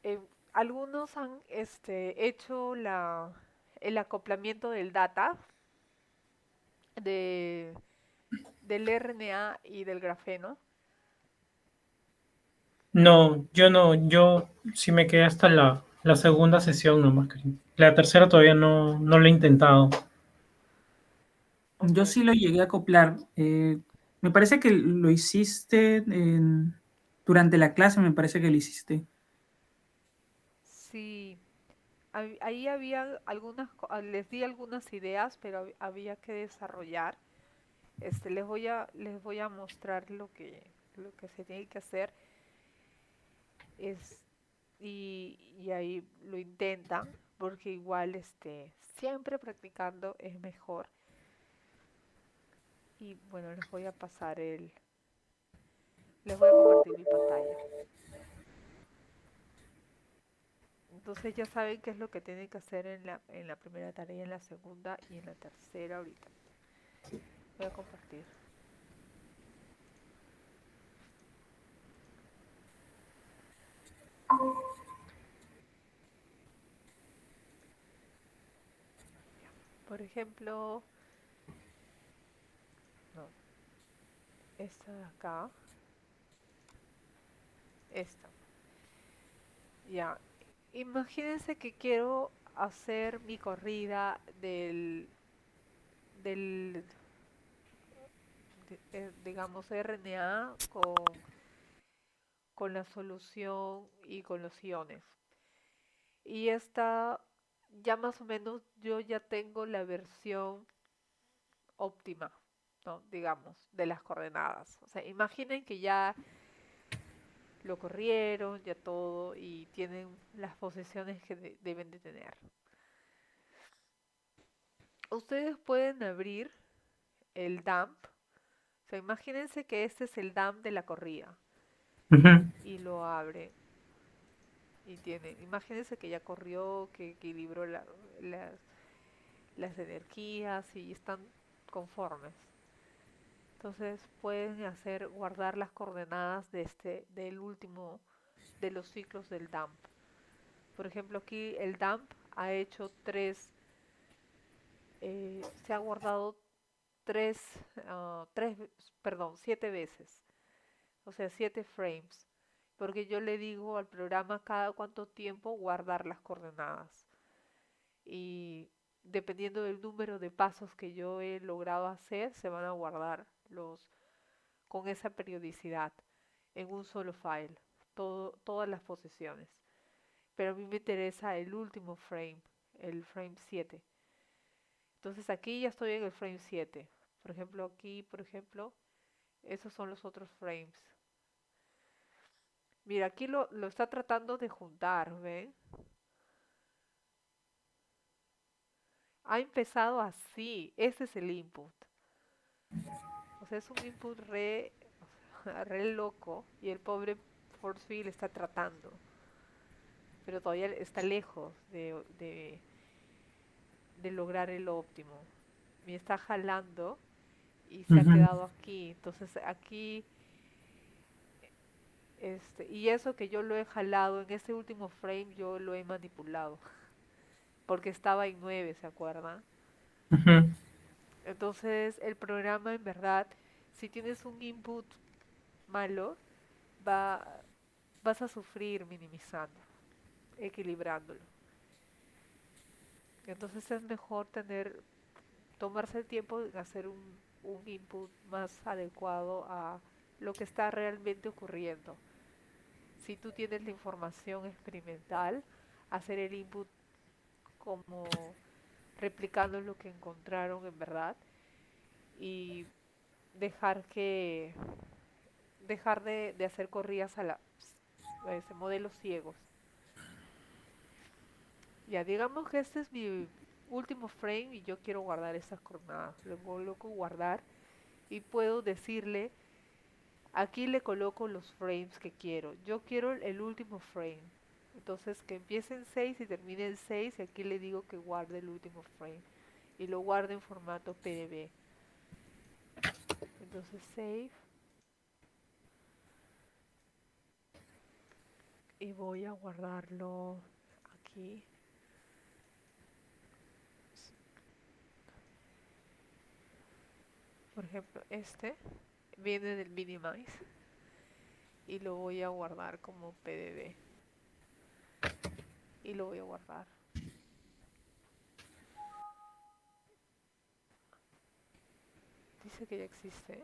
Eh, algunos han hecho el acoplamiento del data de, del RNA y del grafeno. No, yo no, yo sí me quedé hasta la segunda sesión nomás, creo. La tercera todavía no lo he intentado. Ok, Yo sí lo llegué a acoplar. Me parece que lo hiciste durante la clase, me parece que lo hiciste. sí, ahí había les di algunas ideas, pero había que desarrollar. Les voy a mostrar lo que se tiene que hacer es, y ahí lo intentan, porque igual siempre practicando es mejor. Y bueno, les voy a compartir mi pantalla. Entonces ya saben qué es lo que tienen que hacer en la primera tarea, en la segunda y en la tercera ahorita. Voy a compartir. Ya. Por ejemplo, no, esta de acá, esta. Ya. Imagínense que quiero hacer mi corrida del digamos, RNA con la solución y con los iones. Y esta, ya más o menos, yo ya tengo la versión óptima, ¿no? Digamos, de las coordenadas. O sea, imaginen que ya lo corrieron, ya todo, y tienen las posiciones que deben de tener. Ustedes pueden abrir el dump. O sea, imagínense que este es el dump de la corrida. Ujú. Y lo abre. Y tiene, imagínense que ya corrió, que equilibró las, las energías y están conformes. Entonces pueden hacer guardar las coordenadas del último de los ciclos del dump. Por ejemplo, aquí el dump ha hecho se ha guardado tres, tres, perdón, 7 veces, o sea, 7 frames, porque yo le digo al programa cada cuánto tiempo guardar las coordenadas. Y dependiendo del número de pasos que yo he logrado hacer, se van a guardar con esa periodicidad en un solo file, todas las posiciones. Pero a mí me interesa el último frame, el frame 7. Entonces aquí ya estoy en el frame 7. Por ejemplo, aquí, por ejemplo, esos son los otros frames. Mira, aquí lo está tratando de juntar, ¿ven? Ha empezado así, ese es el input. O sea, es un input re loco y el pobre Forcefield está tratando, pero todavía está lejos de lograr el óptimo. Me está jalando y se ha Ujú. quedado aquí. Entonces aquí, y eso que yo lo he jalado en este último frame, yo lo he manipulado, porque estaba en 9, ¿se acuerdan? Ujú. Entonces el programa en verdad, si tienes un input malo, va, vas a sufrir minimizando, equilibrándolo. Entonces es mejor tomarse el tiempo de hacer un input más adecuado a lo que está realmente ocurriendo. Si tú tienes la información experimental, hacer el input como replicando lo que encontraron en verdad y dejar que dejar de hacer corridas modelos ciegos. Ya digamos que este es mi último frame y yo quiero guardar estas coordenadas. Le coloco guardar y puedo decirle, aquí le coloco los frames que quiero. Yo quiero el último frame. Entonces que empiece en 6 y termine en 6 y aquí le digo que guarde el último frame. Y lo guarde en formato PDB. Entonces save. y voy a guardarlo aquí. Por ejemplo, este viene del Minimize y lo voy a guardar como PDB y lo voy a guardar. Dice que ya existe,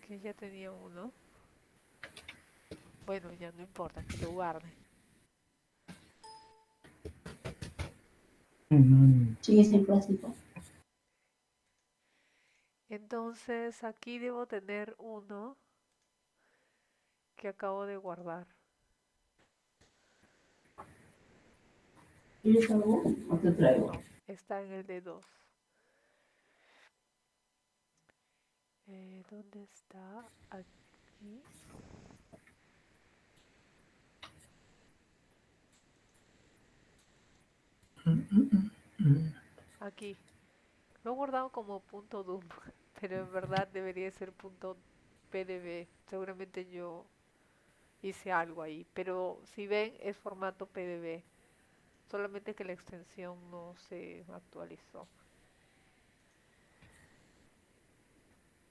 que ya tenía uno. Bueno, ya no importa, que lo guarde. Mm, Sí, es el plástico. Entonces aquí debo tener uno que acabo de guardar. ¿Quieres algo? ¿O te traigo? No, está en el de 2. ¿Dónde está? Aquí. mm, mm, mm. Aquí. Lo he guardado como punto .dum, pero en verdad debería ser punto .pdb. Seguramente yo hice algo ahí, pero si ven es formato pdb, solamente que la extensión no se actualizó.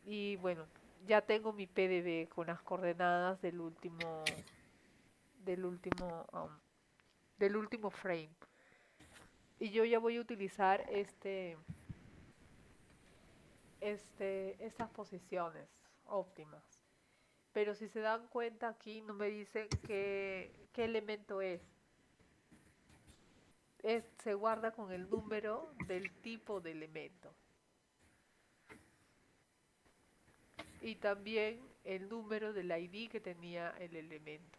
Y bueno, ya tengo mi pdb con las coordenadas del último, del último frame. Y yo ya voy a utilizar estas posiciones óptimas. Pero si se dan cuenta aquí no me dicen qué elemento es. Se guarda con el número del tipo de elemento. Y también el número del ID que tenía el elemento.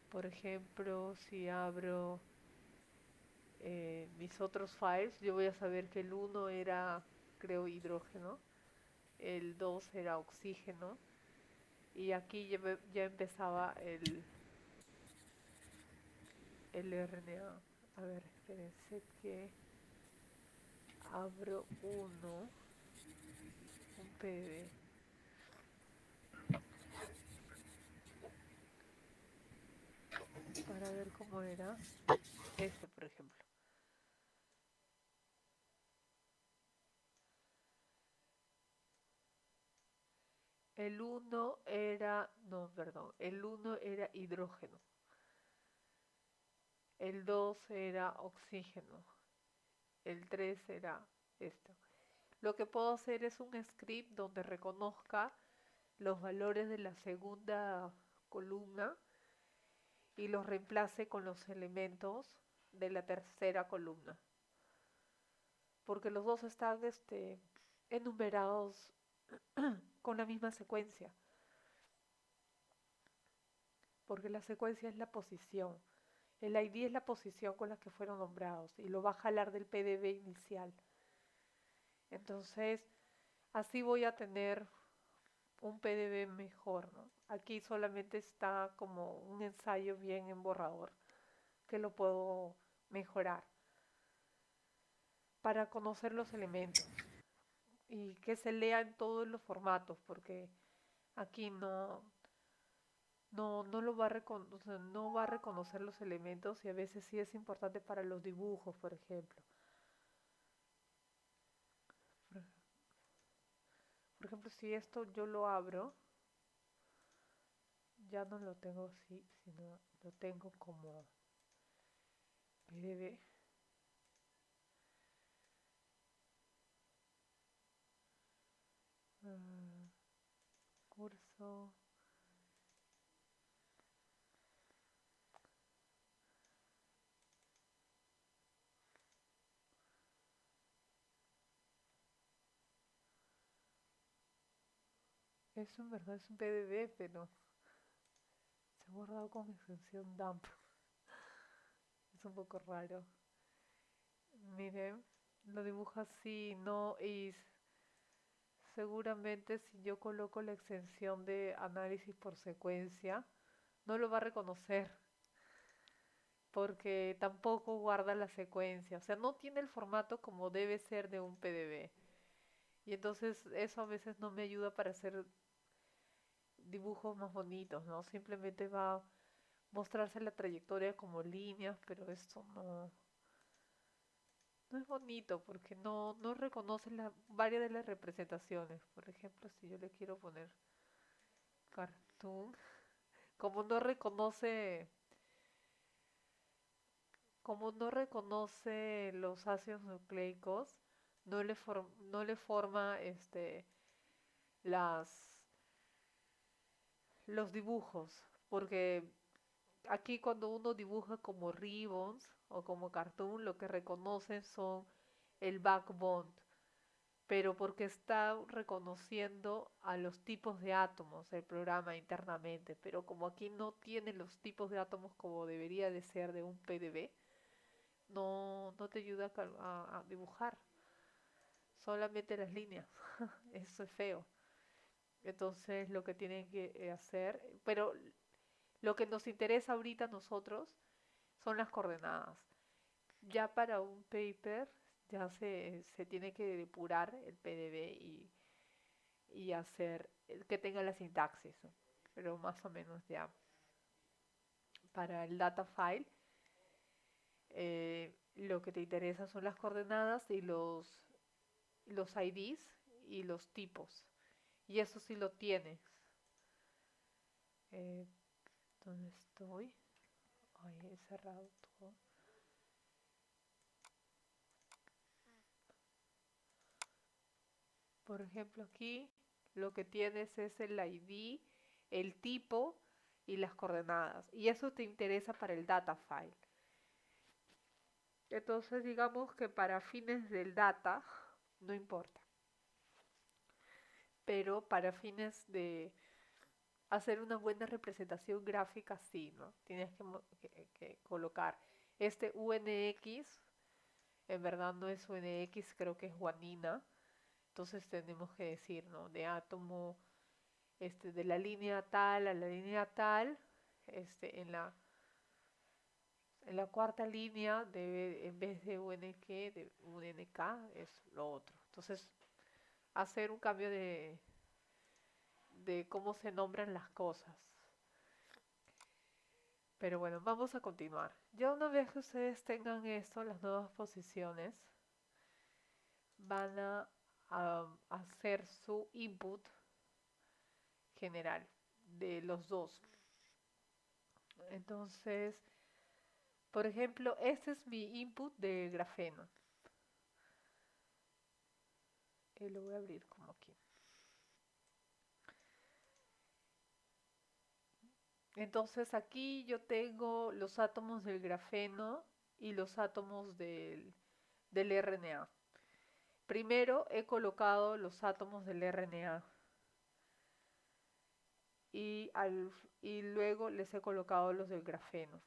Por ejemplo, si abro mis otros files, yo voy a saber que el 1 era, creo, hidrógeno, el 2 era oxígeno, y aquí ya empezaba el RNA. A ver, espérense que abro un PDB, para ver cómo era este, por ejemplo. El uno era, no, perdón, el uno era hidrógeno, el 2 era oxígeno, el 3 era esto. Lo que puedo hacer es un script donde reconozca los valores de la segunda columna y los reemplace con los elementos de la tercera columna. Porque los dos están enumerados con la misma secuencia. Porque la secuencia es la posición. El ID es la posición con la que fueron nombrados y lo va a jalar del PDB inicial. Entonces, así voy a tener un PDB mejor, ¿no? Aquí solamente está como un ensayo bien en borrador que lo puedo mejorar para conocer los elementos y que se lea en todos los formatos, porque aquí no lo va a o sea, no va a reconocer los elementos y a veces sí es importante para los dibujos, por ejemplo. Por, por ejemplo, si esto yo lo abro, ya no lo tengo así, sino lo tengo como PDB. Uh, curso. Eso en verdad es un PDB, pero se ha guardado con extensión dump. Es un poco raro. Miren, lo dibuja así, ¿no? Y seguramente si yo coloco la extensión de análisis por secuencia, no lo va a reconocer porque tampoco guarda la secuencia. O sea, no tiene el formato como debe ser de un PDB. Y entonces eso a veces no me ayuda para hacer dibujos más bonitos, ¿no? Simplemente va a mostrarse la trayectoria como líneas, pero esto no es bonito porque no reconoce varias de las representaciones. Por ejemplo, si yo le quiero poner cartoon, como no reconoce, como no reconoce los ácidos nucleicos, no le forma las los dibujos, porque aquí cuando uno dibuja como ribbons o como cartoon, lo que reconoce son el backbone, pero porque está reconociendo a los tipos de átomos el programa internamente, pero como aquí no tiene los tipos de átomos como debería de ser de un PDB, no te ayuda a dibujar, solamente las líneas. Eso es feo. Entonces lo que tienen que hacer, pero lo que nos interesa ahorita a nosotros son las coordenadas. Ya para un paper ya se tiene que depurar el PDB y hacer que tenga la sintaxis, ¿no? Pero más o menos ya para el data file lo que te interesa son las coordenadas y los IDs y los tipos. Y eso sí lo tienes. Eh, ¿Dónde estoy? Ay, he cerrado todo. Por ejemplo, aquí lo que tienes es el ID, el tipo y las coordenadas. Y eso te interesa para el data file. Entonces, digamos que para fines del data, no importa. Pero para fines de hacer una buena representación gráfica, sí, ¿no? Tienes que colocar este UNX, en verdad no es UNX, creo que es guanina. Entonces tenemos que decir, ¿no? De átomo, de la línea tal a la línea tal, este, en la cuarta línea debe, en vez de UNK, de UNK, es lo otro. Entonces, hacer un cambio de cómo se nombran las cosas. Pero bueno, vamos a continuar. Ya una vez que ustedes tengan esto, las nuevas posiciones, van a hacer su input general de los dos. Entonces, por ejemplo, este es mi input de grafeno. Lo voy a abrir como aquí. Entonces aquí yo tengo los átomos del grafeno y los átomos del RNA. Primero he colocado los átomos del RNA y, y luego les he colocado los del grafeno.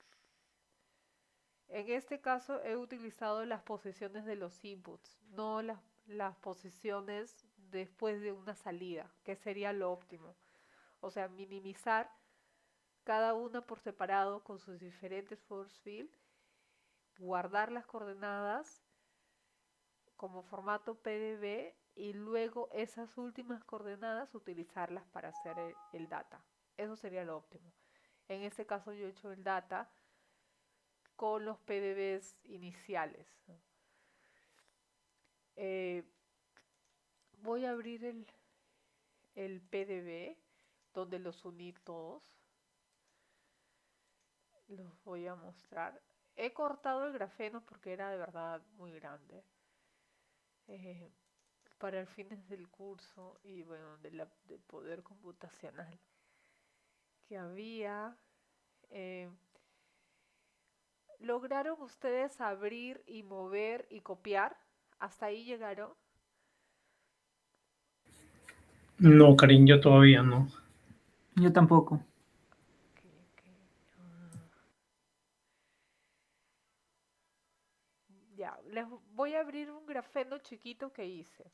En este caso he utilizado las posiciones de los inputs, no las posiciones después de una salida, que sería lo óptimo. O sea, minimizar cada una por separado con sus diferentes force field, guardar las coordenadas como formato PDB y luego esas últimas coordenadas utilizarlas para hacer el data. Eso sería lo óptimo. En este caso yo he hecho el data con los PDBs iniciales, ¿no? Eh, Voy a abrir el PDB donde los uní todos. Los voy a mostrar. He cortado el grafeno porque era de verdad muy grande. Eh, para el fines del curso y bueno, del poder computacional que había. eh, ¿Lograron ustedes abrir y mover y copiar? ¿Hasta ahí llegaron? No, Karin, yo todavía no. Yo tampoco. Ok, ok. Ah, ya, les voy a abrir un grafeno chiquito que hice.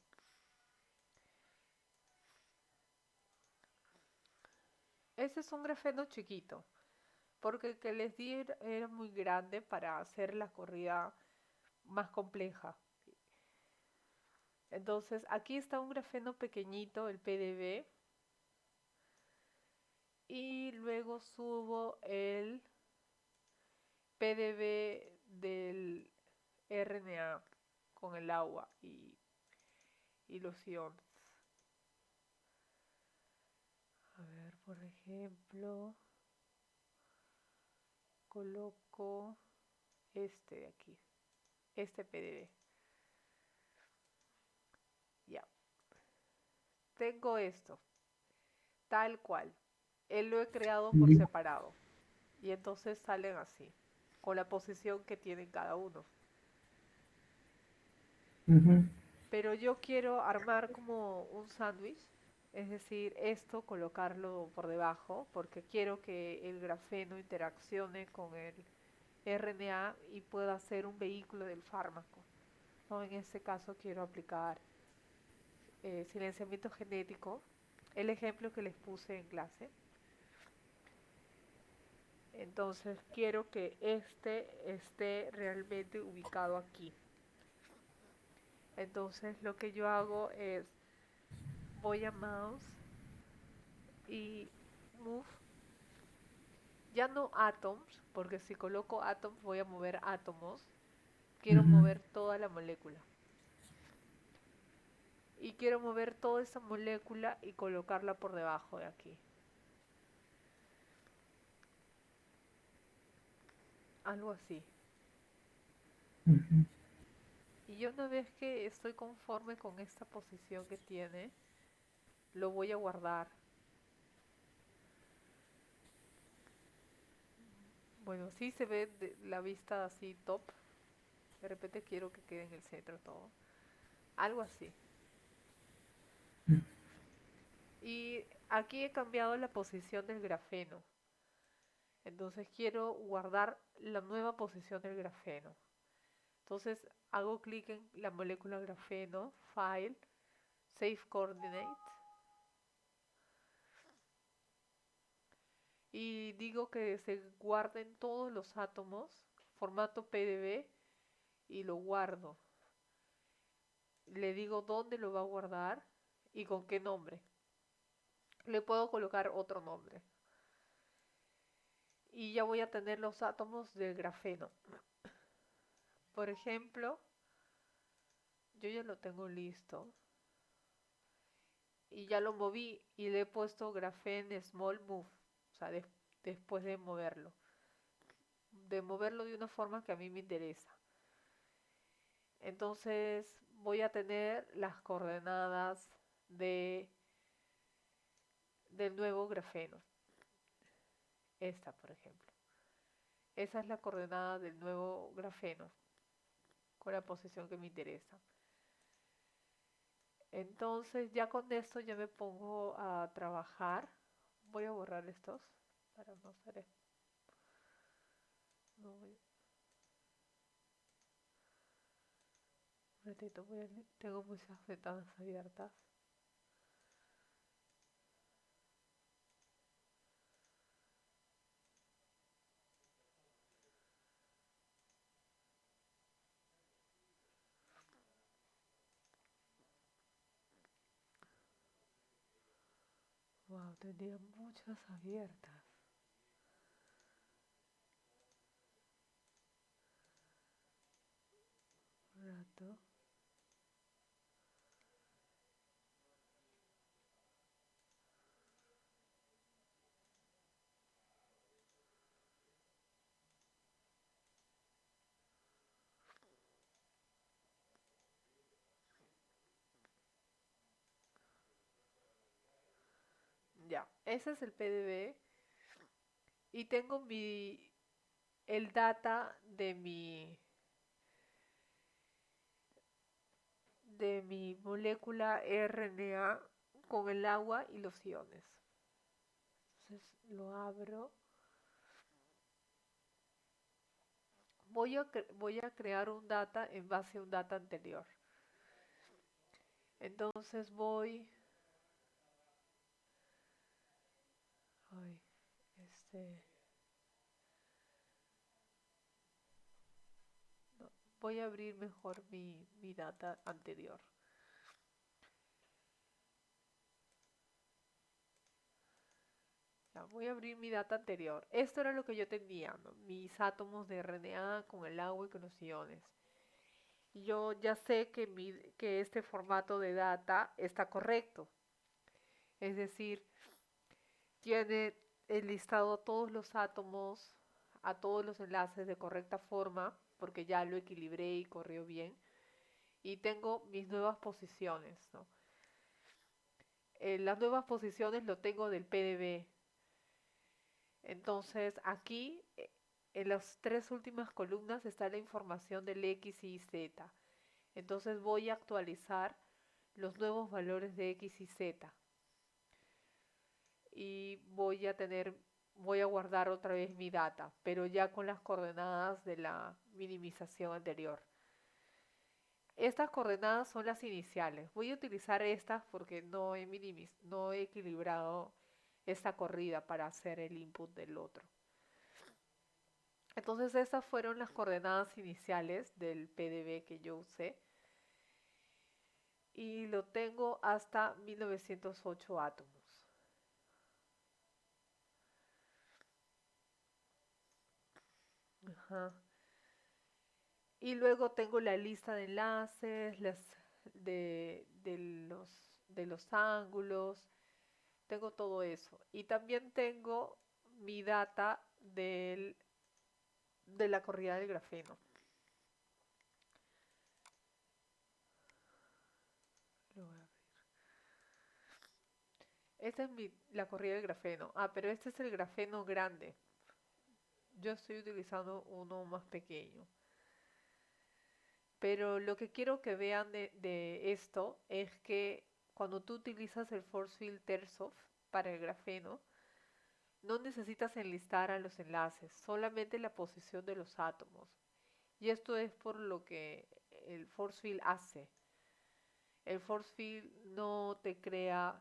Ese es un grafeno chiquito, porque el que les di era muy grande para hacer la corrida más compleja. Entonces, aquí está un grafeno pequeñito, el PDB. y luego subo el PDB del RNA con el agua y los iones. A ver, por ejemplo, coloco este de aquí, este PDB. Ya, tengo esto, tal cual. Él lo he creado por separado. Y entonces salen así, con la posición que tienen cada uno. Ujú. Pero yo quiero armar como un sándwich, es decir, esto colocarlo por debajo, porque quiero que el grafeno interaccione con el RNA y pueda ser un vehículo del fármaco. ¿No? En este caso quiero aplicar silenciamiento genético, el ejemplo que les puse en clase. Entonces quiero que este esté realmente ubicado aquí. Entonces lo que yo hago es voy a mouse y move, ya no atoms, porque si coloco atoms voy a mover átomos, quiero Ujú. mover toda la molécula. Y quiero mover toda esa molécula y colocarla por debajo de aquí. Algo así. Ujú. Y yo una vez que estoy conforme con esta posición que tiene, lo voy a guardar. Bueno, sí se ve la vista así top. De repente quiero que quede en el centro todo. Algo así. Y aquí he cambiado la posición del grafeno. Entonces quiero guardar la nueva posición del grafeno. Entonces hago clic en la molécula grafeno, File, Save Coordinates. Y digo que se guarden todos los átomos, formato PDB, y lo guardo. Le digo dónde lo va a guardar y con qué nombre. Le puedo colocar otro nombre. Y ya voy a tener los átomos del grafeno. Por ejemplo, yo ya lo tengo listo. Y ya lo moví y le he puesto graphene small move. O sea, después de moverlo. De moverlo de una forma que a mí me interesa. Entonces voy a tener las coordenadas de, del nuevo grafeno. Esta, por ejemplo. Esa es la coordenada del nuevo grafeno con la posición que me interesa. Entonces ya con esto ya me pongo a trabajar. Voy a borrar estos para no hacer esto. No voy. Un ratito, tengo muchas ventanas abiertas. Wow, tenía muchas abiertas. Un rato. Ya, ese es el PDB. Y tengo el data de mi molécula RNA con el agua y los iones. Entonces lo abro. Voy a crear un data en base a un data anterior. Entonces ay, este, no, voy a abrir mejor mi data anterior. Ya, voy a abrir mi data anterior. Esto era lo que yo tenía, ¿no? Mis átomos de RNA con el agua y con los iones. Yo ya sé que este formato de data está correcto. Es decir, tiene listado todos los átomos, a todos los enlaces de correcta forma, porque ya lo equilibré y corrió bien. Y tengo mis nuevas posiciones, ¿no? Las nuevas posiciones lo tengo del PDB. Entonces aquí en las tres últimas columnas está la información del X y Z. Entonces voy a actualizar los nuevos valores de X y Z. Y voy a guardar otra vez mi data, pero ya con las coordenadas de la minimización anterior. Estas coordenadas son las iniciales. Voy a utilizar estas porque no he equilibrado esta corrida para hacer el input del otro. Entonces estas fueron las coordenadas iniciales del PDB que yo usé. Y lo tengo hasta 1908 átomos. Ajá. Y luego tengo la lista de enlaces, de los ángulos, tengo todo eso. Y también tengo mi data de la corrida del grafeno. Lo voy a abrir. Esta es la corrida del grafeno. Ah, pero este es el grafeno grande. Yo estoy utilizando uno más pequeño. Pero lo que quiero que vean de esto es que cuando tú utilizas el force field Tersov para el grafeno, no necesitas enlistar a los enlaces, solamente la posición de los átomos. Y esto es por lo que el force field hace. El force field no te crea,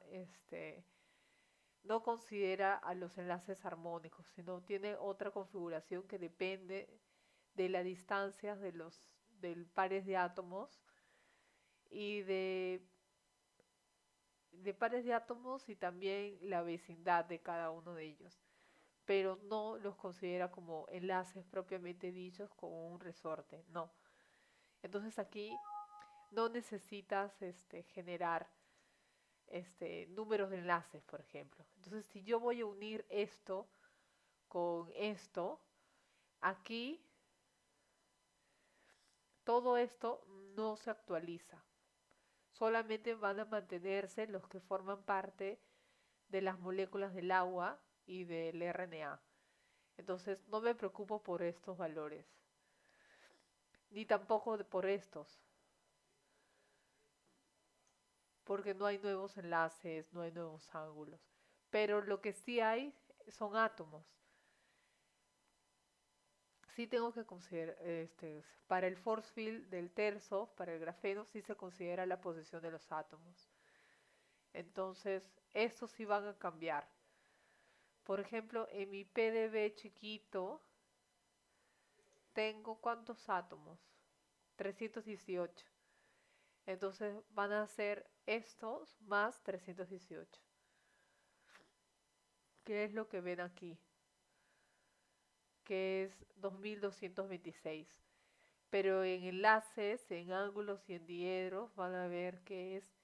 no considera a los enlaces armónicos, sino tiene otra configuración que depende de la distancia del pares de átomos y de pares de átomos y también la vecindad de cada uno de ellos, pero no los considera como enlaces propiamente dichos como un resorte, no. Entonces aquí no necesitas generar números de enlaces, por ejemplo. Entonces si yo voy a unir esto con esto, aquí todo esto no se actualiza. Solamente van a mantenerse los que forman parte de las moléculas del agua y del RNA. Entonces no me preocupo por estos valores, ni tampoco por estos, porque no hay nuevos enlaces, no hay nuevos ángulos. Pero lo que sí hay son átomos. Sí tengo que considerar, para el force field del terzo, para el grafeno, sí se considera la posición de los átomos. Entonces, estos sí van a cambiar. Por ejemplo, en mi PDB chiquito, tengo ¿cuántos átomos? 318. Entonces van a ser estos más 318. ¿Qué es lo que ven aquí? Que es 2226. Pero en enlaces, en ángulos y en diedros van a ver que es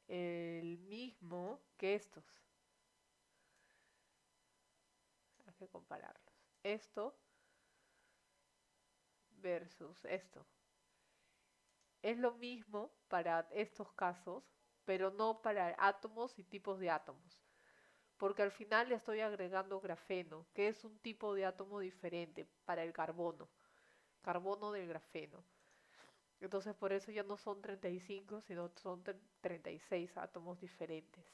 el mismo que estos. Hay que compararlos. Esto versus esto. Es lo mismo para estos casos, pero no para átomos y tipos de átomos. Porque al final le estoy agregando grafeno, que es un tipo de átomo diferente para el carbono del grafeno. Entonces por eso ya no son 35, sino son 36 átomos diferentes.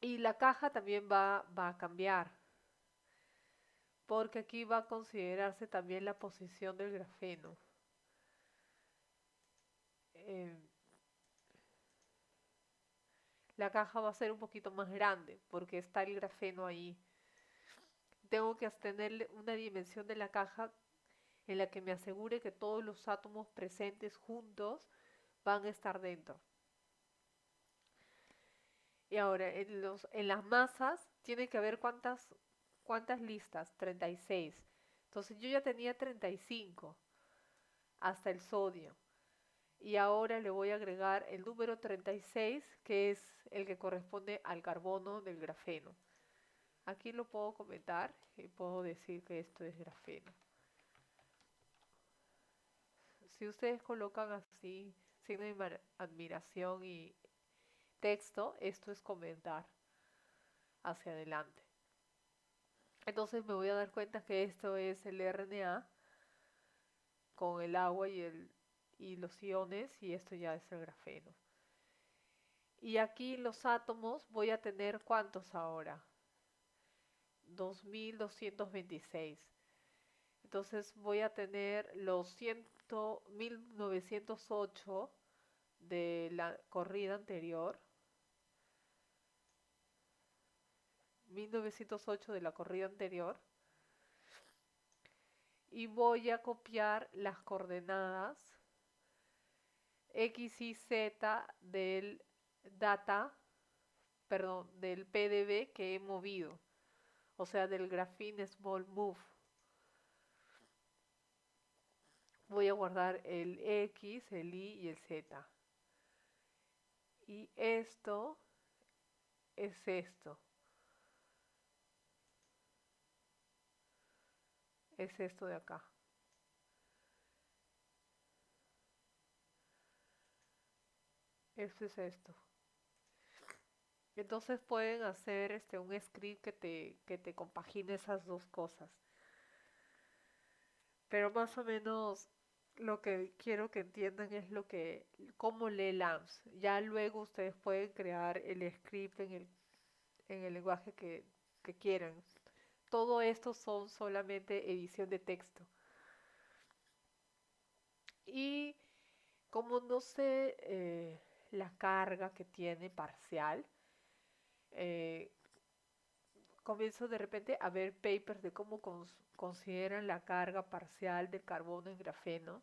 Y la caja también va a cambiar, porque aquí va a considerarse también la posición del grafeno. Eh, la caja va a ser un poquito más grande, porque está el grafeno ahí. Tengo que tener una dimensión de la caja en la que me asegure que todos los átomos presentes juntos van a estar dentro. Y ahora, en las masas tiene que haber cuántas listas, 36. Entonces yo ya tenía 35 hasta el sodio. Y ahora le voy a agregar el número 36, que es el que corresponde al carbono del grafeno. Aquí lo puedo comentar y puedo decir que esto es grafeno. Si ustedes colocan así signo de admiración y texto, esto es comentar hacia adelante. Entonces me voy a dar cuenta que esto es el RNA con el agua y los iones, y esto ya es el grafeno. Y aquí los átomos voy a tener ¿cuántos ahora? 2226. Entonces voy a tener los 1908 de la corrida anterior. 1908 de la corrida anterior. Y voy a copiar las coordenadas X y Z del del PDB que he movido, o sea, del Graphene Small Move. Voy a guardar el X, el Y y el Z. Y esto es esto. Es esto de acá. Esto es esto. Entonces pueden hacer un script que te compagine esas dos cosas. Pero más o menos lo que quiero que entiendan es cómo lee LAMS. Ya luego ustedes pueden crear el script en el lenguaje que quieran. Todo esto son solamente edición de texto. Y como no sé la carga que tiene parcial, eh, comienzo de repente a ver papers de cómo consideran la carga parcial del carbono en grafeno.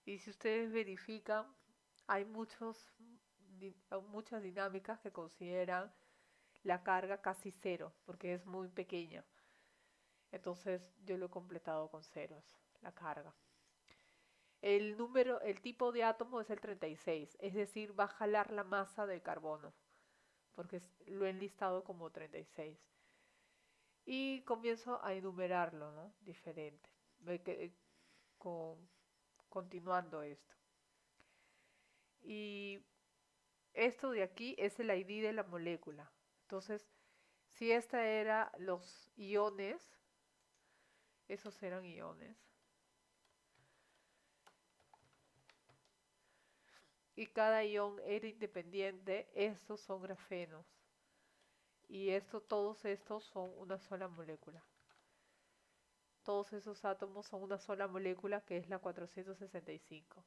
Y si ustedes verifican, hay muchas dinámicas que consideran la carga casi cero, porque es muy pequeña. Entonces yo lo he completado con ceros, la carga. El tipo de átomo es el 36, es decir, va a jalar la masa del carbono, porque lo he enlistado como 36. Y comienzo a enumerarlo, ¿no? Diferente. Con, continuando esto. Y esto de aquí es el ID de la molécula. Entonces, si esta era los iones, esos eran iones. Y cada ion era independiente, estos son grafenos. Y todos estos son una sola molécula. Todos esos átomos son una sola molécula, que es la 465.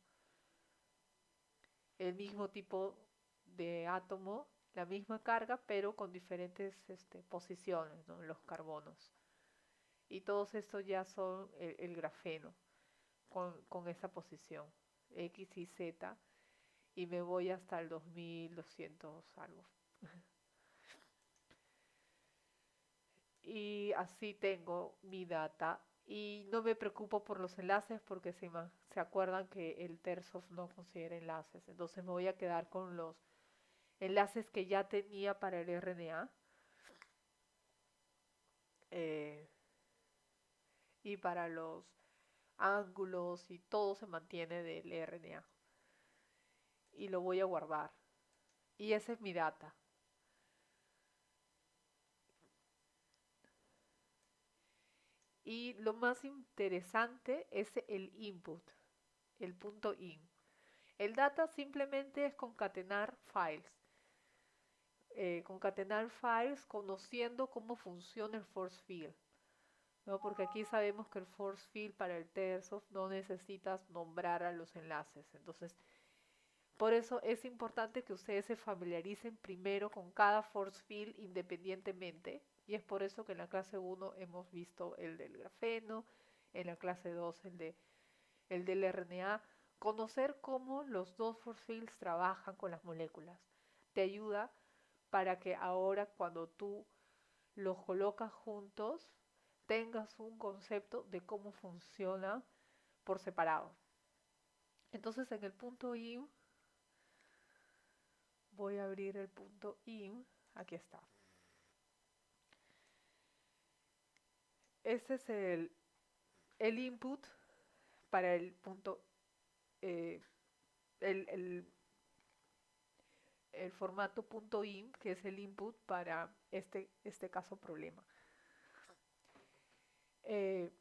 El mismo tipo de átomo, la misma carga, pero con diferentes posiciones, ¿no? Los carbonos. Y todos estos ya son el grafeno, con esa posición, X y Z, y me voy hasta el 2200 algo. Y así tengo mi data. Y no me preocupo por los enlaces porque se acuerdan que el TERSOF no considera enlaces. Entonces me voy a quedar con los enlaces que ya tenía para el RNA. Y para los ángulos y todo se mantiene del RNA. Y lo voy a guardar. Y esa es mi data. Y lo más interesante es el input, el punto in. El data simplemente es concatenar files. Concatenar files conociendo cómo funciona el force field, ¿no? Porque aquí sabemos que el force field para el TERSOF no necesitas nombrar a los enlaces. Entonces, por eso es importante que ustedes se familiaricen primero con cada force field independientemente. Y es por eso que en la clase 1 hemos visto el del grafeno, en la clase 2 el del RNA. Conocer cómo los dos force fields trabajan con las moléculas te ayuda para que ahora cuando tú los colocas juntos tengas un concepto de cómo funciona por separado. Entonces en el punto IM, voy a abrir el punto IM, aquí está. Este es el input para el punto, eh, el, el- el formato punto .in, que es el input para este caso problema. Eh,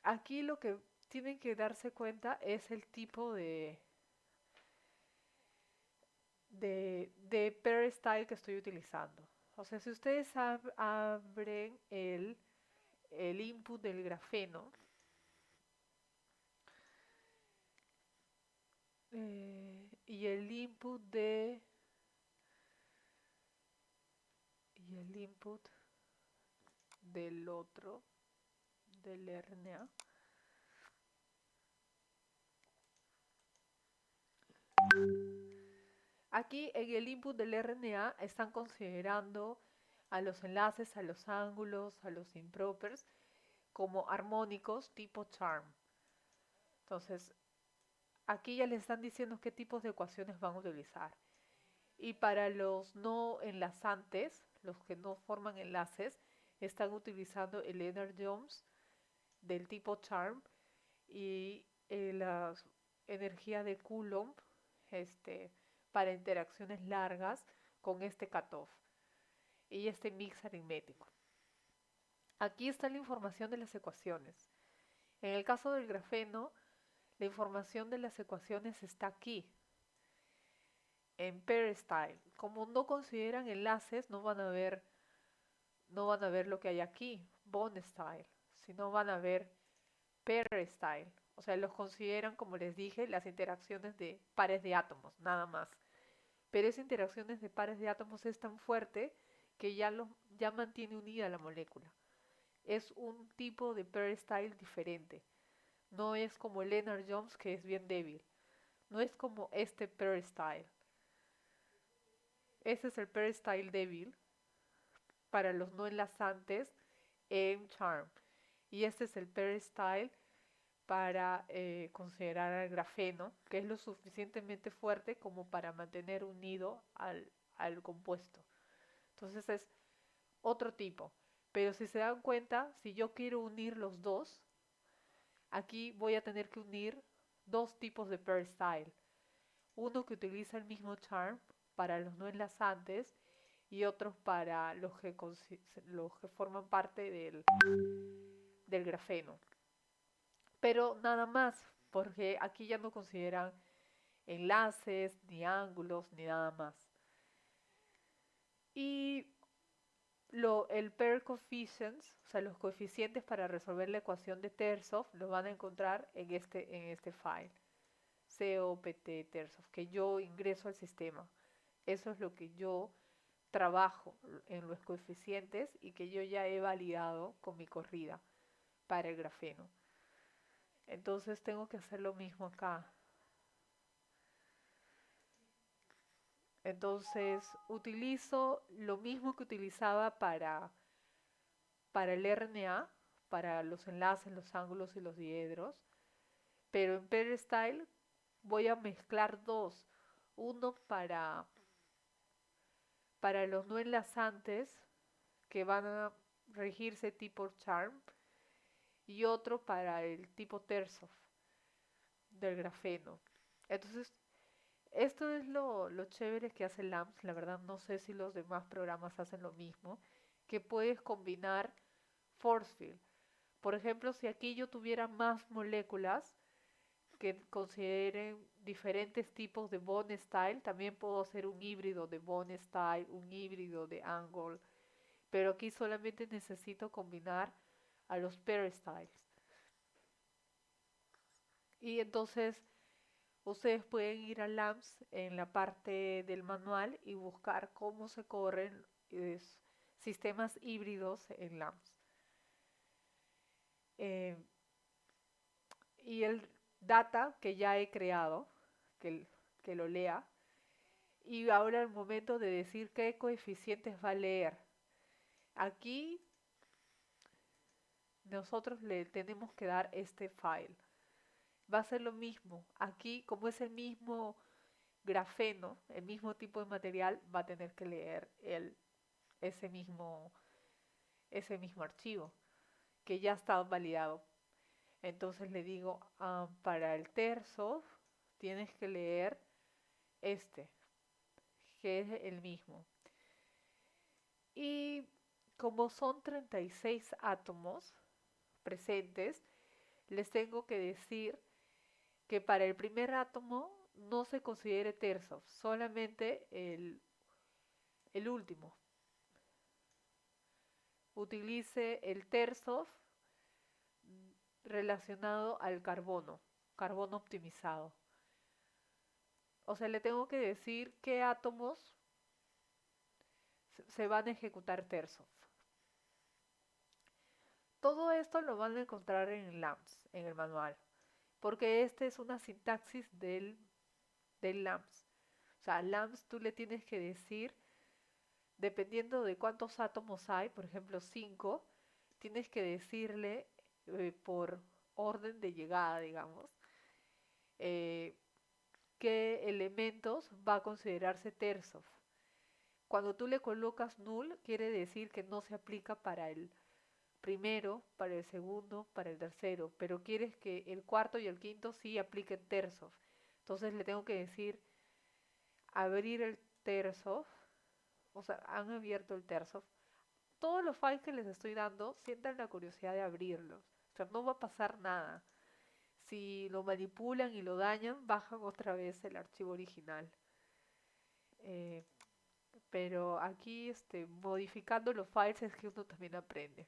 Aquí lo que tienen que darse cuenta es el tipo de pair style que estoy utilizando. O sea, si ustedes abren el input del grafeno, y el input del otro, del RNA. Aquí en el input del RNA están considerando a los enlaces, a los ángulos, a los impropers como armónicos tipo charm. Entonces, aquí ya les están diciendo qué tipos de ecuaciones van a utilizar. Y para los no enlazantes, los que no forman enlaces, están utilizando el Energy-Ohms del tipo charm y la energía de Coulomb para interacciones largas con este cutoff y este mix aritmético. Aquí está la información de las ecuaciones. En el caso del grafeno, la información de las ecuaciones está aquí, en pair style. Como no consideran enlaces, no van a ver lo que hay aquí, bond style, sino van a ver pair style. O sea, los consideran, como les dije, las interacciones de pares de átomos, nada más. Pero esas interacciones de pares de átomos es tan fuerte que ya mantiene unida la molécula. Es un tipo de pair style diferente. No es como el Lennard-Jones, que es bien débil. No es como este pair style. Ese es el pair style débil para los no enlazantes en Charm. Y este es el pair style para considerar al grafeno, que es lo suficientemente fuerte como para mantener unido al compuesto. Entonces es otro tipo. Pero si se dan cuenta, si yo quiero unir los dos, aquí voy a tener que unir dos tipos de pair style. Uno que utiliza el mismo charm para los no enlazantes y otros para los que forman parte del grafeno. Pero nada más, porque aquí ya no consideran enlaces, ni ángulos, ni nada más. Y el pair coefficients, o sea, los coeficientes para resolver la ecuación de Tersov, los van a encontrar en este file, COPT Tersov, que yo ingreso al sistema. Eso es lo que yo trabajo en los coeficientes y que yo ya he validado con mi corrida para el grafeno. Entonces tengo que hacer lo mismo acá. Entonces utilizo lo mismo que utilizaba para el RNA, para los enlaces, los ángulos y los diedros, pero en pair style voy a mezclar dos. Uno para los no enlazantes que van a regirse tipo charm y otro para el tipo Tersov del grafeno. Entonces, esto es lo chévere que hace LAMMPS. La verdad no sé si los demás programas hacen lo mismo, que puedes combinar force field. Por ejemplo, si aquí yo tuviera más moléculas que consideren diferentes tipos de bond style, también puedo hacer un híbrido de bond style, un híbrido de angle, pero aquí solamente necesito combinar a los pair styles. Y entonces ustedes pueden ir a LAMPS en la parte del manual y buscar cómo se corren sistemas híbridos en LAMPS. Eh, y el data que ya he creado, que lo lea, Y ahora el momento de decir qué coeficientes va a leer. Aquí nosotros le tenemos que dar este file. Va a ser lo mismo. Aquí, como es el mismo grafeno, el mismo tipo de material, va a tener que leer ese mismo, ese mismo archivo que ya está validado. Entonces le digo, para el terzo tienes que leer este, que es el mismo. Y como son 36 átomos presentes, les tengo que decir que para el primer átomo no se considere terzo, solamente el último. Utilice el terzo relacionado al carbono, carbono optimizado. O sea, le tengo que decir qué átomos se van a ejecutar terzos. Todo esto lo van a encontrar en el LAMS, en el manual, porque esta es una sintaxis del LAMS. O sea, al LAMS tú le tienes que decir, dependiendo de cuántos átomos hay, por ejemplo 5, tienes que decirle por orden de llegada, digamos, eh, qué elementos va a considerarse terzos. Cuando tú le colocas null, quiere decir que no se aplica para el primero, para el segundo, para el tercero, pero quieres que el cuarto y el quinto sí apliquen terzos. Entonces le tengo que decir abrir el terzo, o sea, han abierto el terzo. Todos los files que les estoy dando, sientan la curiosidad de abrirlos. O sea, no va a pasar nada. Si lo manipulan y lo dañan, bajan otra vez el archivo original. Eh, pero aquí, modificando los files es que uno también aprende,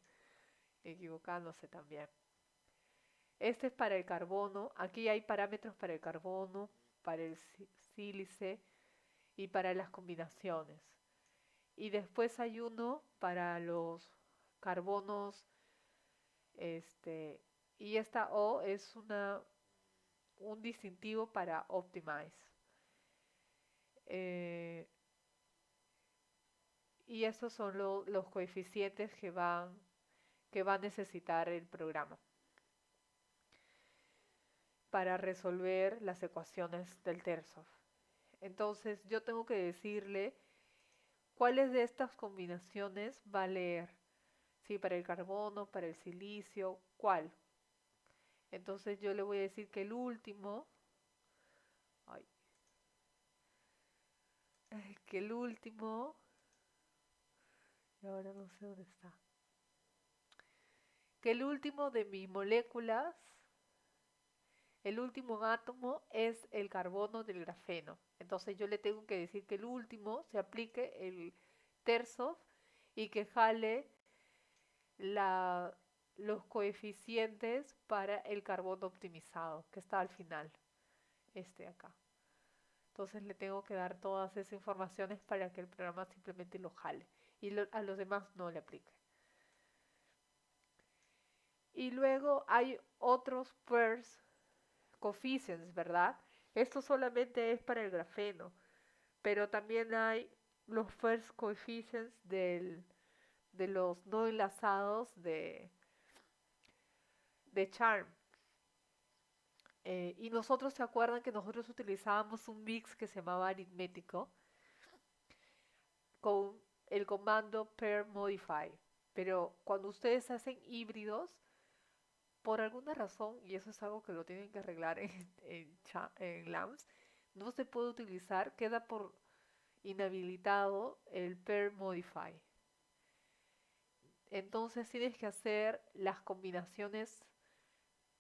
equivocándose también. Este es para el carbono. Aquí hay parámetros para el carbono, para el sílice y para las combinaciones. Y después hay uno para los carbonos, este, y esta O es un distintivo para optimize. Y estos son los coeficientes que va a necesitar el programa para resolver las ecuaciones del terzo. Entonces yo tengo que decirle cuáles de estas combinaciones va a leer. Sí, para el carbono, para el silicio, ¿cuál? Entonces yo le voy a decir que el último, ay, que el último, y ahora no sé dónde está, que el último de mis moléculas, el último átomo es el carbono del grafeno. Entonces yo le tengo que decir que el último se aplique el terzo y que jale los coeficientes para el carbono optimizado, que está al final, este acá. Entonces le tengo que dar todas esas informaciones para que el programa simplemente lo jale y a los demás no le aplique. Y luego hay otros pairs coefficients, ¿verdad? Esto solamente es para el grafeno, pero también hay los first coefficients de los no enlazados de Charm. Y nosotros, ¿se acuerdan que nosotros utilizábamos un mix que se llamaba aritmético con el comando pair modify? Pero cuando ustedes hacen híbridos, por alguna razón, y eso es algo que lo tienen que arreglar en LAMS, no se puede utilizar, queda por inhabilitado el pair modify. Entonces tienes que hacer las combinaciones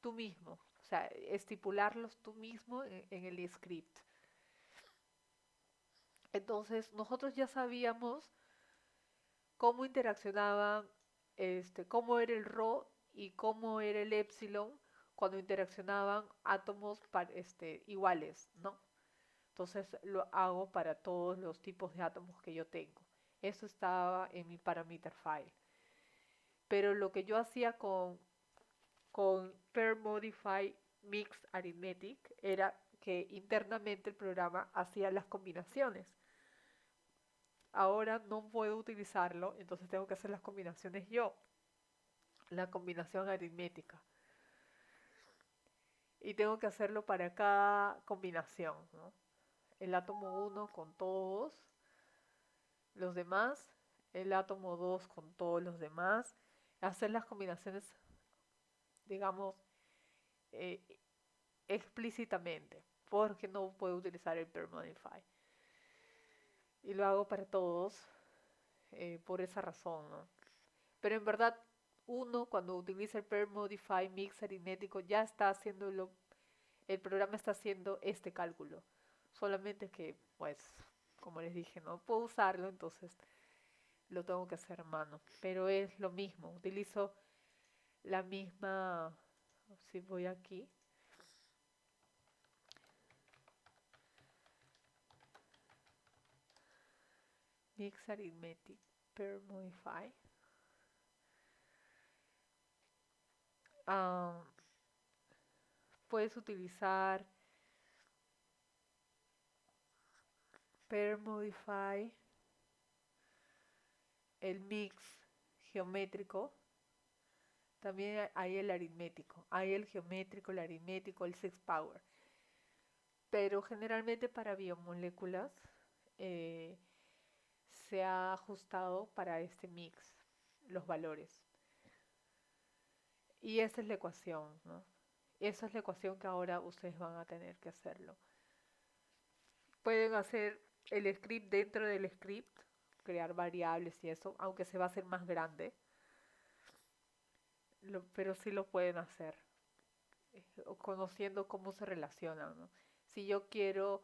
tú mismo, o sea, estipularlos tú mismo en el script. Entonces nosotros ya sabíamos cómo interaccionaban, cómo era el ρ y cómo era el epsilon cuando interaccionaban átomos iguales, ¿no? Entonces lo hago para todos los tipos de átomos que yo tengo. Eso estaba en mi parameter file. Pero lo que yo hacía con pair modify mix arithmetic era que internamente el programa hacía las combinaciones. ahora no puedo utilizarlo, entonces tengo que hacer las combinaciones yo, la combinación aritmética. Y tengo que hacerlo para cada combinación, ¿no? El átomo 1 con todos los demás, el átomo 2 con todos los demás, hacer las combinaciones, digamos, eh, explícitamente, porque no puedo utilizar el pair modify. Y lo hago para todos por esa razón, ¿no? Pero en verdad, uno cuando utiliza el pair modify mix aritmético ya está haciendo el programa está haciendo este cálculo. Solamente que, pues, como les dije, no puedo usarlo, entonces lo tengo que hacer a mano. Pero es lo mismo, utilizo la misma, si voy aquí, mix arithmetic pair modify. Ah, puedes utilizar pair modify, el mix geométrico. También hay el aritmético, hay el geométrico, el aritmético, el six power. Pero generalmente para biomoléculas eh, se ha ajustado para este mix los valores. Y esa es la ecuación, ¿no? Esa es la ecuación que ahora ustedes van a tener que hacerlo. Pueden hacer el script dentro del script, crear variables y eso, aunque se va a hacer más grande, pero sí lo pueden hacer, conociendo cómo se relacionan, ¿no? Si yo quiero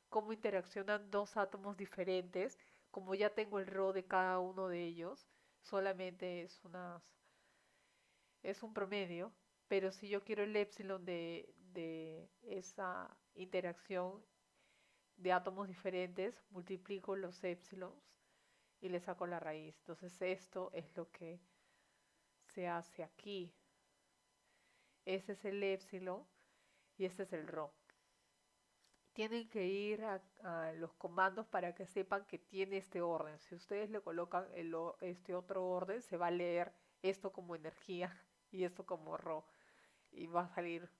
cómo interaccionan dos átomos diferentes, como ya tengo el rho de cada uno de ellos, solamente es un promedio, pero si yo quiero el épsilon de esa interacción de átomos diferentes, multiplico los épsilons y le saco la raíz. Entonces esto es lo que se hace aquí. Ese es el épsilon y este es el rho. Tienen que ir a los comandos para que sepan que tiene este orden. Si ustedes le colocan este otro orden, se va a leer esto como energía y esto como rho. Y va a salir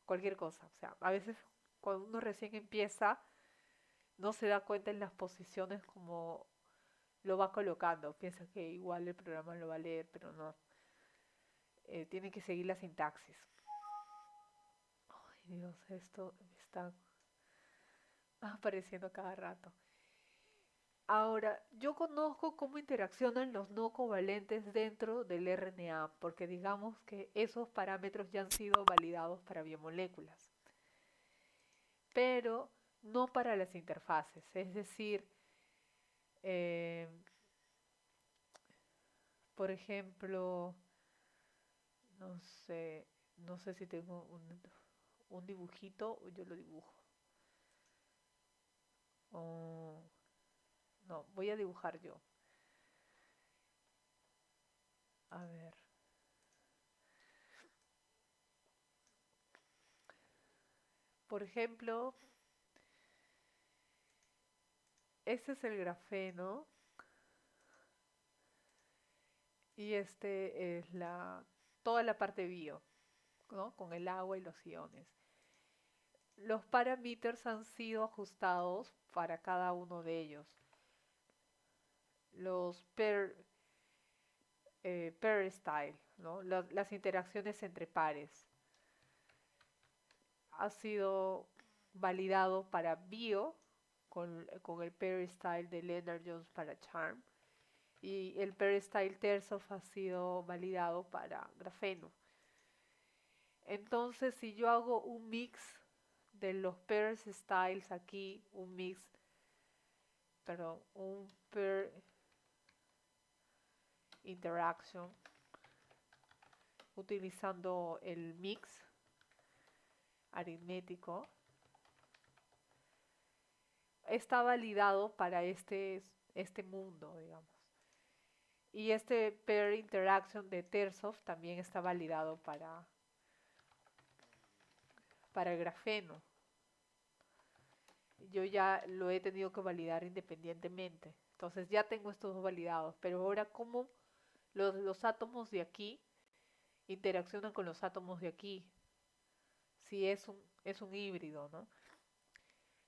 cualquier cosa. O sea, a veces cuando uno recién empieza, no se da cuenta en las posiciones como lo va colocando. Piensa que igual el programa lo va a leer, pero no. Tiene que seguir la sintaxis. Ay, Dios, esto me está apareciendo cada rato. Ahora, yo conozco cómo interaccionan los no covalentes dentro del RNA, porque digamos que esos parámetros ya han sido validados para biomoléculas, pero no para las interfaces. Es decir, eh, por ejemplo, no sé, no sé si tengo un dibujito o yo lo dibujo. O, no, voy a dibujar yo. A ver. Por ejemplo, este es el grafeno y este es toda la parte bio, ¿no? Con el agua y los iones. Los parámetros han sido ajustados para cada uno de ellos. Los pair style, ¿no? Las interacciones entre pares. Ha sido validado para bio con el pair style de Leonard Jones para Charm. Y el pair style Tersov ha sido validado para grafeno. Entonces, si yo hago un mix de los pairs styles aquí, un pair interaction, utilizando el mix aritmético, está validado para este mundo, digamos. Y este pair interaction de Tersov también está validado para el grafeno. Yo ya lo he tenido que validar independientemente. Entonces ya tengo estos dos validados, pero ahora cómo los átomos de aquí interaccionan con los átomos de aquí, si es un híbrido, ¿no?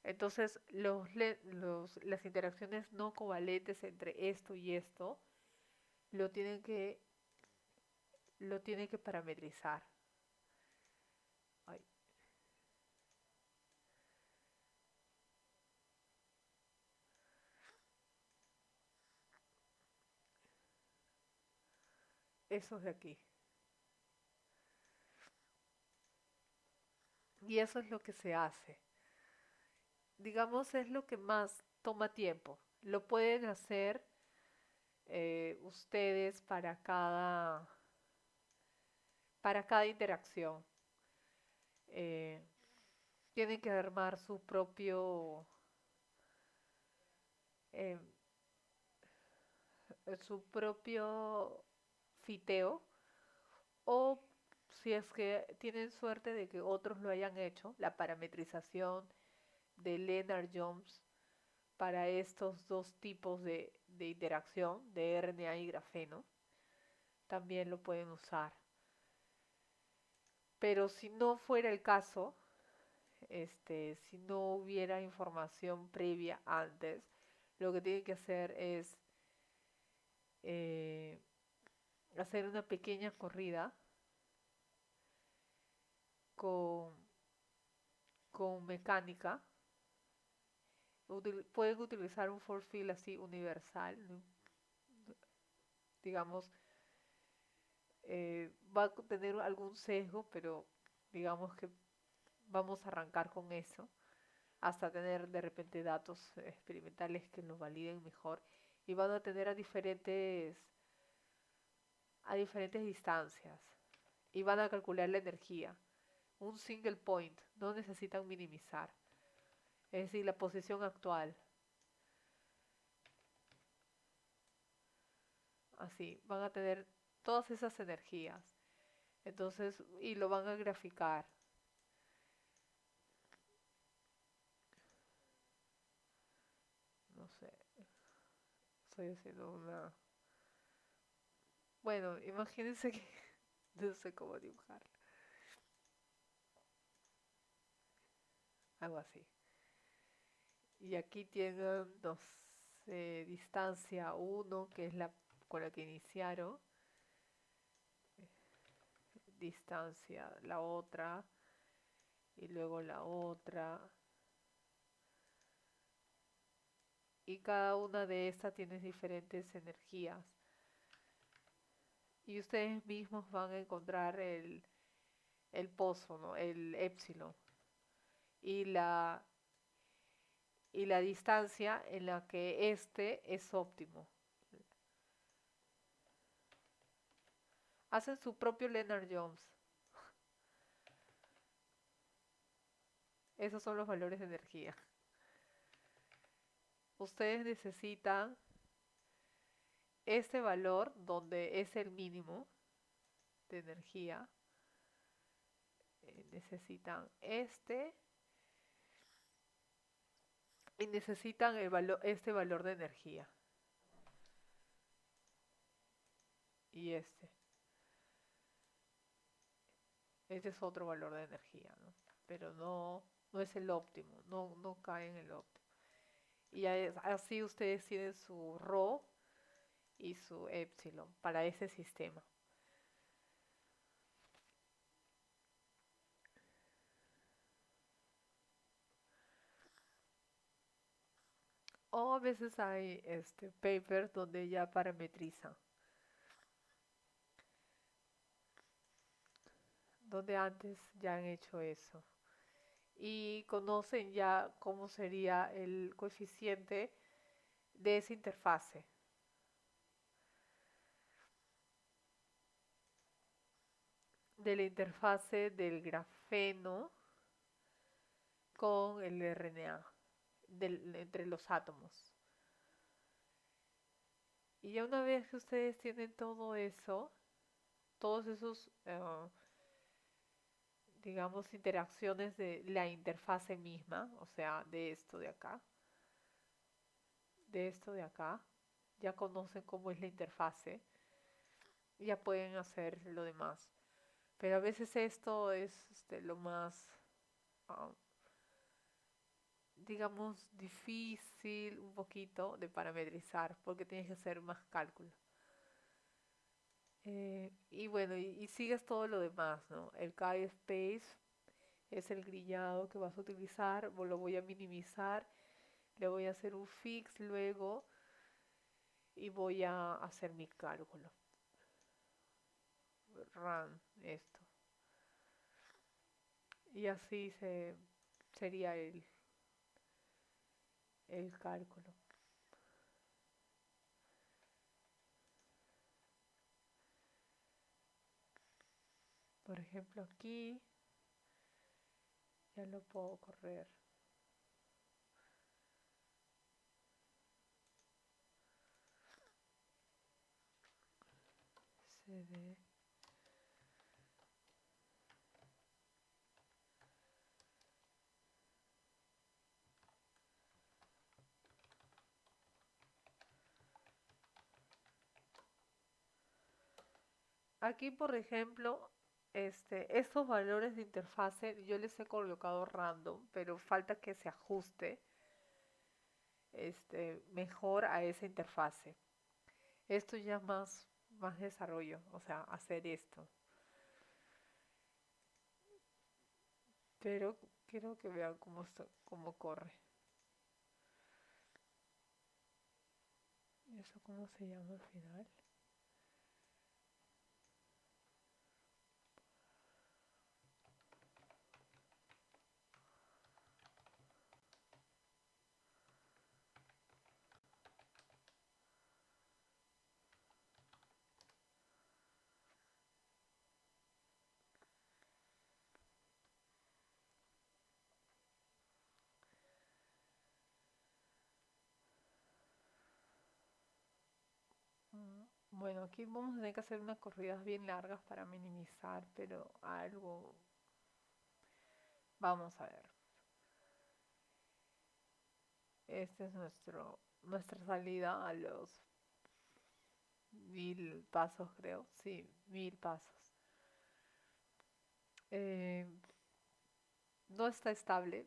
Entonces las interacciones no covalentes entre esto y esto lo tienen que, lo tienen que parametrizar. Ay, esos de aquí. Y eso es lo que se hace. Digamos, es lo que más toma tiempo. Lo pueden hacer ustedes para cada interacción. Eh, Tienen que armar eh, su propio fiteo, o si es que tienen suerte de que otros lo hayan hecho, la parametrización de Lennard-Jones para estos dos tipos de interacción de RNA y grafeno, también lo pueden usar. Pero si no fuera el caso, si no hubiera información previa antes, lo que tienen que hacer es eh, hacer una pequeña corrida con, con mecánica. Pueden utilizar un force field así universal, ¿no? Digamos, va a tener algún sesgo, pero digamos que vamos a arrancar con eso hasta tener de repente datos experimentales que los validen mejor, y van a tener a diferentes distancias y van a calcular la energía. Un single point, no necesitan minimizar, es decir, la posición actual. Así, van a tener todas esas energías. Entonces, y lo van a graficar. No sé, estoy haciendo una... Bueno, imagínense que no sé cómo dibujar. Algo así. Y aquí tienen, no sé, distancia 1, que es la con la que iniciaron. Distancia la otra. Y luego la otra. Y cada una de estas tiene diferentes energías. Y ustedes mismos van a encontrar el pozo, ¿no? El épsilon. Y y la distancia en la que este es óptimo. Hacen su propio Lennard-Jones. Esos son los valores de energía. Ustedes necesitan este valor donde es el mínimo de energía. Necesitan y necesitan este valor de energía. Y este es otro valor de energía, ¿no? Pero no es el óptimo, no cae en el óptimo. Y así ustedes tienen su ρ y su epsilon para ese sistema. O a veces hay papers donde ya parametrizan, donde antes ya han hecho eso. Y conocen ya cómo sería el coeficiente de esa interfase. De la interfase del grafeno con el RNA, entre los átomos. Y ya una vez que ustedes tienen todo eso, todos esos, digamos, interacciones de la interfase misma, o sea, de esto de acá, de esto de acá, ya conocen cómo es la interfase, ya pueden hacer lo demás. Pero a veces esto es lo más, ah, digamos, difícil un poquito de parametrizar, porque tienes que hacer más cálculo. Y bueno, y sigues todo lo demás, ¿no? El Kai Space es el grillado que vas a utilizar, lo voy a minimizar, le voy a hacer un fix luego y voy a hacer mi cálculo. Run esto. Y así sería el cálculo. Por ejemplo, aquí ya lo puedo correr. CD. Aquí, por ejemplo, estos valores de interfase yo les he colocado random, pero falta que se ajuste mejor a esa interfase. Esto ya más desarrollo, o sea, hacer esto. Pero quiero que vean cómo corre. ¿Y eso cómo se llama al final? Bueno, aquí vamos a tener que hacer unas corridas bien largas para minimizar, pero algo vamos a ver. Este es nuestra salida a los 1000 pasos, creo. Sí, 1000 pasos. Eh, no está estable.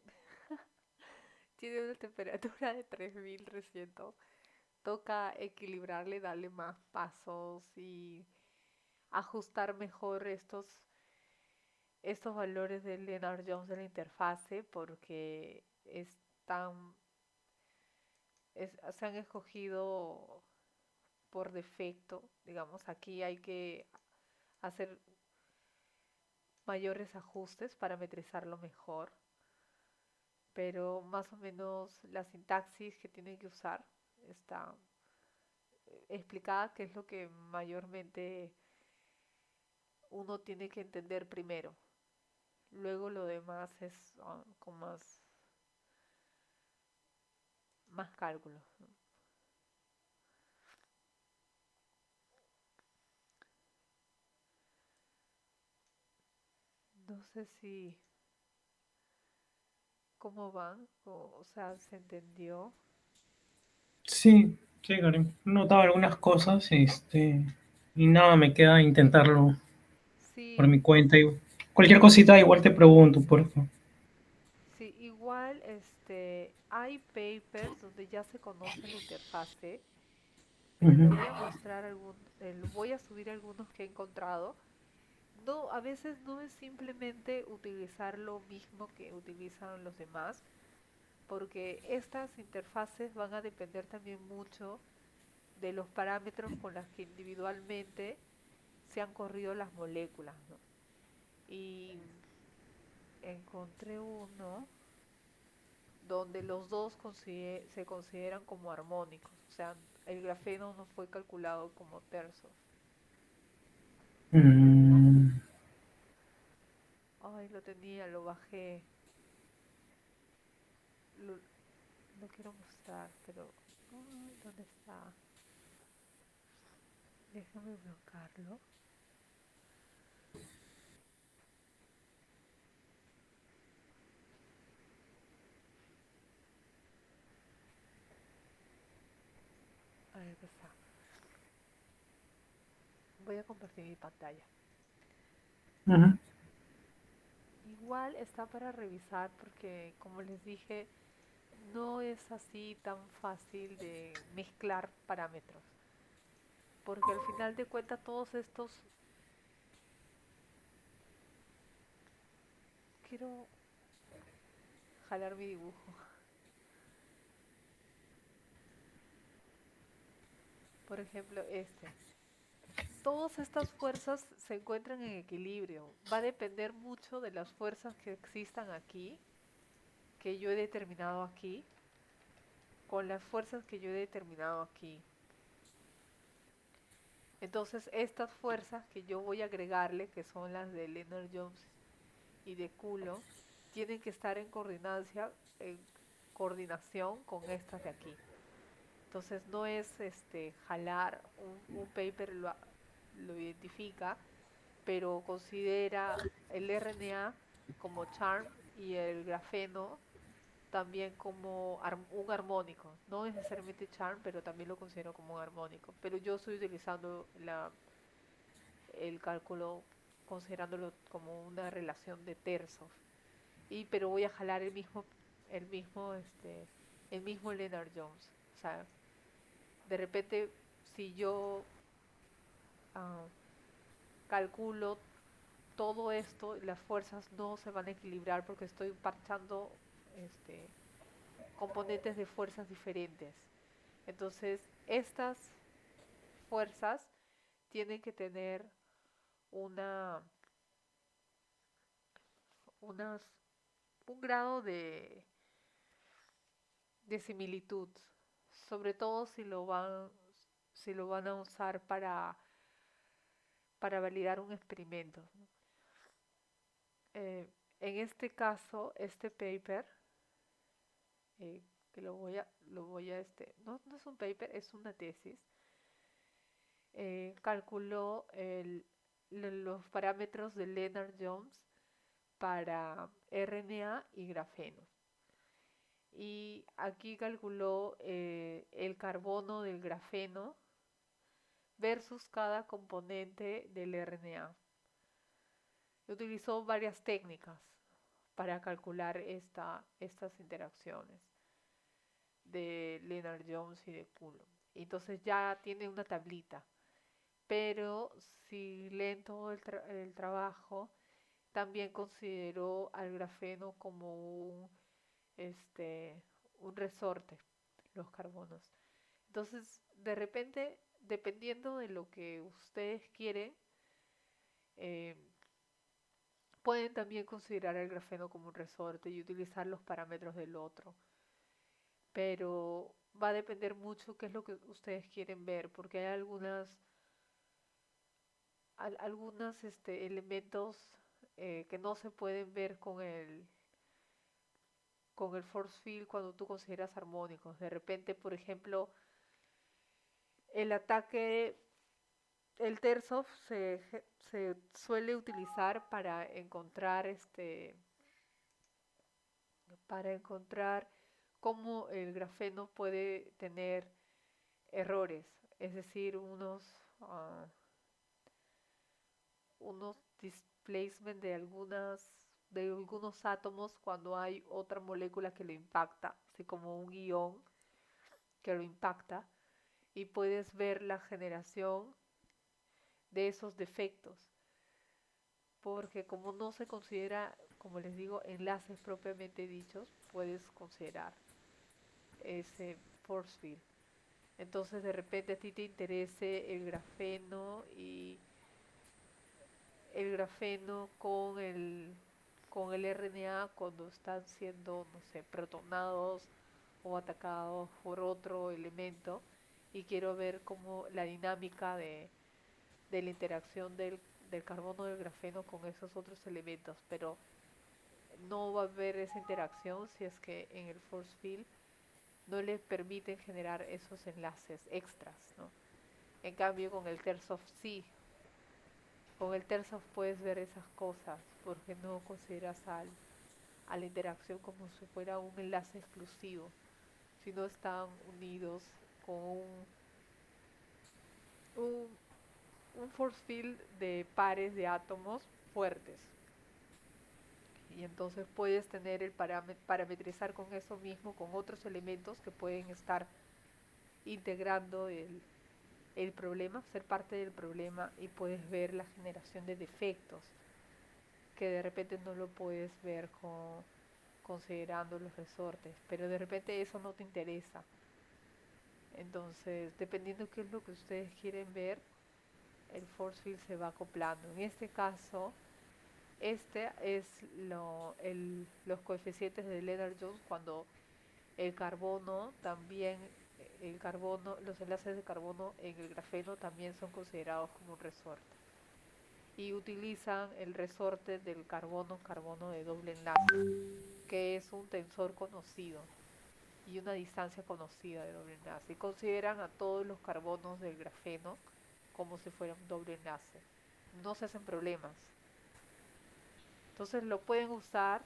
Tiene una temperatura de 3300. Toca equilibrarle, darle más pasos y ajustar mejor estos valores de Lennard Jones de la interfase porque están, se han escogido por defecto. Digamos, aquí hay que hacer mayores ajustes, parametrizarlo mejor, pero más o menos la sintaxis que tienen que usar está explicada, que es lo que mayormente uno tiene que entender primero. Luego lo demás es con más cálculos, ¿no? No sé si cómo van, o sea, se entendió. Sí, sí, Karen. He notado algunas cosas, y nada, me queda intentarlo por Sí, mi cuenta. Y cualquier cosita igual te pregunto, por favor. sí, igual hay papers donde ya se conoce la interfase, pero le Ujú. voy a mostrar voy a subir algunos que he encontrado. No, a veces no es simplemente utilizar lo mismo que utilizan los demás, porque estas interfaces van a depender también mucho de los parámetros con los que individualmente se han corrido las moléculas, ¿no? Y encontré uno donde los dos se consideran como armónicos, o sea, el grafeno no fue calculado como tercios. Mm, Ay, lo tenía, lo bajé, lo, lo quiero mostrar, pero ay, ¿dónde está? Déjame bloquearlo. está. Voy a compartir mi pantalla. Ujú. Igual está para revisar porque, como les dije, no es así tan fácil de mezclar parámetros. Porque al final de cuentas todos estos... Quiero jalar mi dibujo. Por ejemplo, este. Todas estas fuerzas se encuentran en equilibrio. Va a depender mucho de las fuerzas que existan aquí, que yo he determinado aquí, con las fuerzas que yo he determinado aquí. Entonces, estas fuerzas que yo voy a agregarle, que son las de Lennard-Jones y de Coulomb, tienen que estar en coordinación con estas de aquí. Entonces, no es jalar un paper lo identifica, pero considera el RNA como charm y el grafeno también como un armónico. No necesariamente charm, pero también lo considero como un armónico. Pero yo estoy utilizando el cálculo considerándolo como una relación de terzos. Pero voy a jalar el mismo, el mismo Lennard-Jones. O sea, de repente, si yo ah, calculo todo esto, las fuerzas no se van a equilibrar porque estoy parchando este, componentes de fuerzas diferentes. Entonces, estas fuerzas tienen que tener una, unas, un grado de similitud, sobre todo si lo van a usar para validar un experimento. En este caso, este paper, que no es un paper, es una tesis, calculó los parámetros de Lennard-Jones para RNA y grafeno. Y aquí calculó el carbono del grafeno versus cada componente del RNA. Utilizó varias técnicas para calcular estas interacciones de Lennard-Jones y de Coulomb. Entonces ya tiene una tablita. Pero si leen todo el trabajo, también consideró al grafeno como este, un resorte, los carbonos. Entonces, de repente, dependiendo de lo que ustedes quieren, eh, pueden también considerar el grafeno como un resorte y utilizar los parámetros del otro. Pero va a depender mucho qué es lo que ustedes quieren ver, porque hay algunos elementos que no se pueden ver con el force field cuando tú consideras armónicos. De repente, por ejemplo, el ataque, el Tersov se suele utilizar para encontrar cómo el grafeno puede tener errores, es decir, unos displacement de algunos átomos cuando hay otra molécula que lo impacta, así como un ion que lo impacta, y puedes ver la generación de esos defectos, porque como no se considera, como les digo, enlaces propiamente dichos, puedes considerar ese force field. Entonces de repente a ti te interese el grafeno con el RNA cuando están siendo, no sé, protonados o atacados por otro elemento, y quiero ver cómo la dinámica de la interacción del carbono del grafeno con esos otros elementos, pero no va a haber esa interacción si es que en el force field no les permiten generar esos enlaces extras, ¿no? En cambio con el TERSOF sí, con el TERSOF puedes ver esas cosas porque no consideras a la interacción como si fuera un enlace exclusivo, sino están unidos con un, un force field de pares de átomos fuertes. Y entonces puedes tener parametrizar con eso mismo, con otros elementos que pueden estar integrando el problema, ser parte del problema, y puedes ver la generación de defectos que de repente no lo puedes ver considerando los resortes, pero de repente eso no te interesa. Entonces, dependiendo qué es lo que ustedes quieren ver, el force field se va acoplando. En este caso, este es los coeficientes de Lennard-Jones cuando el carbono también, los enlaces de carbono en el grafeno también son considerados como un resorte. Y utilizan el resorte del carbono de doble enlace, que es un tensor conocido y una distancia conocida de doble enlace. Y consideran a todos los carbonos del grafeno como si fuera un doble enlace. No se hacen problemas. Entonces lo pueden usar,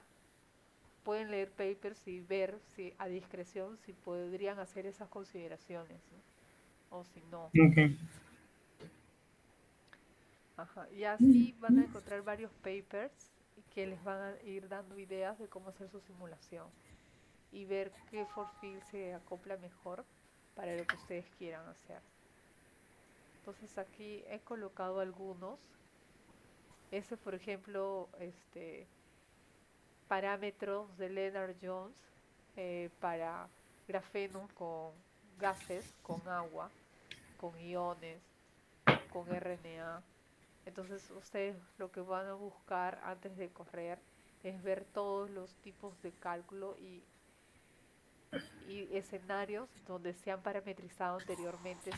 pueden leer papers y ver si a discreción si podrían hacer esas consideraciones, ¿no? O si no. Ok. Ajá. Y así van a encontrar varios papers que les van a ir dando ideas de cómo hacer su simulación y ver qué force field se acopla mejor para lo que ustedes quieran hacer. Entonces aquí he colocado algunos. Ese, por ejemplo, parámetros de Lennard-Jones para grafeno con gases, con agua, con iones, con RNA. Entonces ustedes lo que van a buscar antes de correr es ver todos los tipos de cálculo y escenarios donde se han parametrizado anteriormente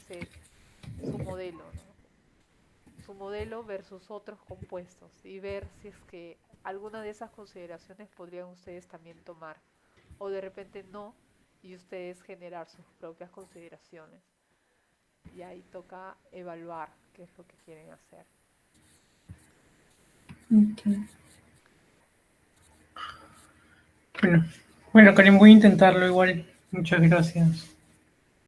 su modelo, ¿no? Su modelo versus otros compuestos y ver si es que alguna de esas consideraciones podrían ustedes también tomar o de repente no, y ustedes generar sus propias consideraciones. Y ahí toca evaluar qué es lo que quieren hacer. Ok. Bueno, Karen, voy a intentarlo igual. Muchas gracias.